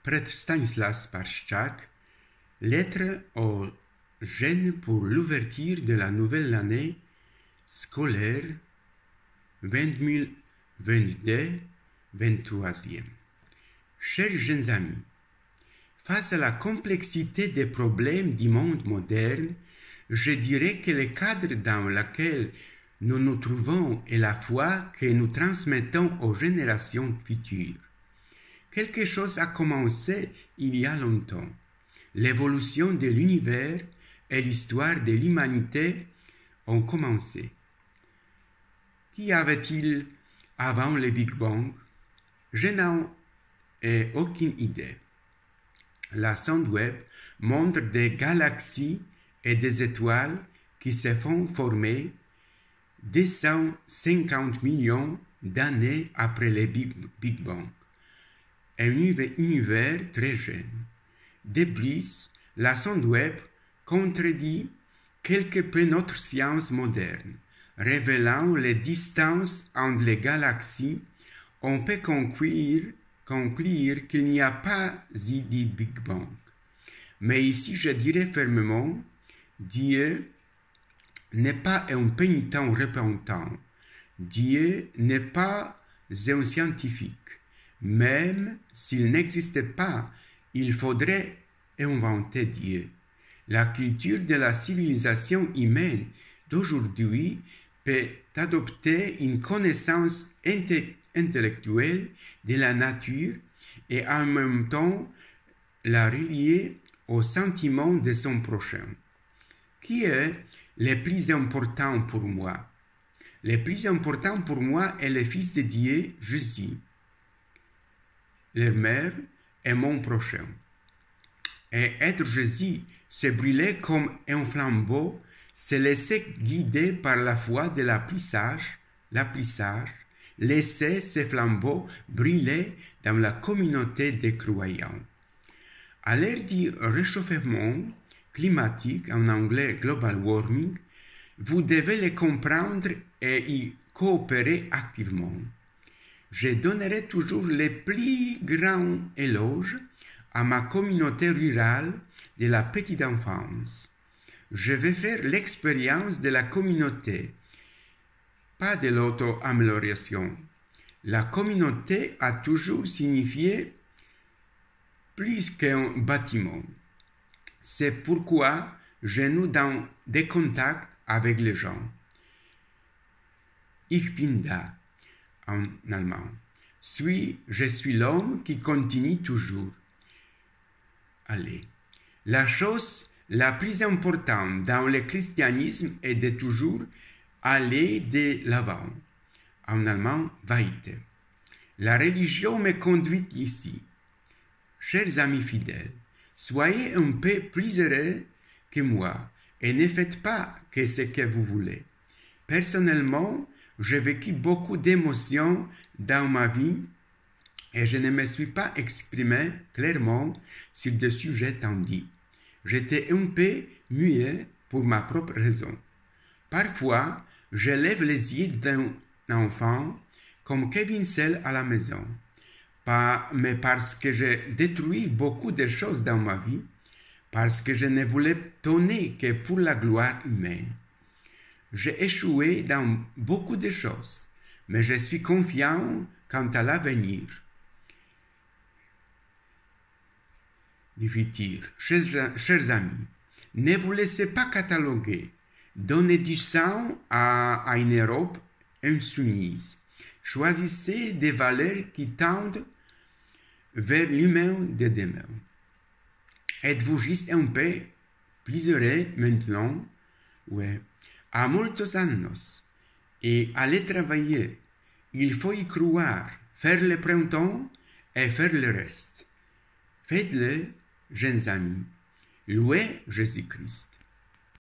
Prêtre Stanislas Parchak, lettre aux jeunes pour l'ouverture de la nouvelle année scolaire 2022-23e. Chers jeunes amis, face à la complexité des problèmes du monde moderne, je dirais que le cadre dans lequel nous nous trouvons est la foi que nous transmettons aux générations futures. Quelque chose a commencé il y a longtemps. L'évolution de l'univers et l'histoire de l'humanité ont commencé. Qu'y avait-il avant le Big Bang? Je n'en ai aucune idée. La sonde Webb montre des galaxies et des étoiles qui se font former 250 millions d'années après le Big Bang. Un univers très jeune. De plus, la sonde Webb contredit quelque peu notre science moderne. Révélant les distances entre les galaxies, on peut conclure qu'il n'y a pas eu de Big Bang. Mais ici, je dirais fermement, Dieu n'est pas un pénitent repentant. Dieu n'est pas un scientifique. Même s'il n'existait pas, il faudrait inventer Dieu. La culture de la civilisation humaine d'aujourd'hui peut adopter une connaissance intellectuelle de la nature et en même temps la relier au sentiment de son prochain. Qui est le plus important pour moi? Le plus important pour moi est le Fils de Dieu, Jésus. Leur mère est mon prochain. Et être Jésus, c'est brûler comme un flambeau, se laisser guider par la foi de l'apprissage, laisser ces flambeaux brûler dans la communauté des croyants. À l'ère du réchauffement climatique, en anglais global warming, vous devez le comprendre et y coopérer activement. Je donnerai toujours les plus grands éloges à ma communauté rurale de la petite enfance. Je vais faire l'expérience de la communauté, pas de l'auto-amélioration. La communauté a toujours signifié plus qu'un bâtiment. C'est pourquoi je noue dans des contacts avec les gens. Ich bin da, en allemand. Je suis l'homme qui continue toujours. Allez. La chose la plus importante dans le christianisme est de toujours aller de l'avant. En allemand, weiter. La religion me conduit ici. Chers amis fidèles, soyez un peu plus heureux que moi et ne faites pas que ce que vous voulez. Personnellement, j'ai vécu beaucoup d'émotions dans ma vie et je ne me suis pas exprimé clairement sur des sujets tendus. J'étais un peu muet pour ma propre raison. Parfois, je lève les yeux d'un enfant comme Kevin seul à la maison. Mais parce que j'ai détruit beaucoup de choses dans ma vie, parce que je ne voulais donner que pour la gloire humaine. J'ai échoué dans beaucoup de choses, mais je suis confiant quant à l'avenir. Du futur. Chers amis, ne vous laissez pas cataloguer. Donnez du sang à une Europe insoumise. Choisissez des valeurs qui tendent vers l'humain de demain. Êtes-vous juste un peu plus heureux maintenant? Oui. A moltos años. Et allez travailler. Il faut y croire. Faire le printemps et faire le reste. Faites-le, jeunes amis. Louez Jésus-Christ.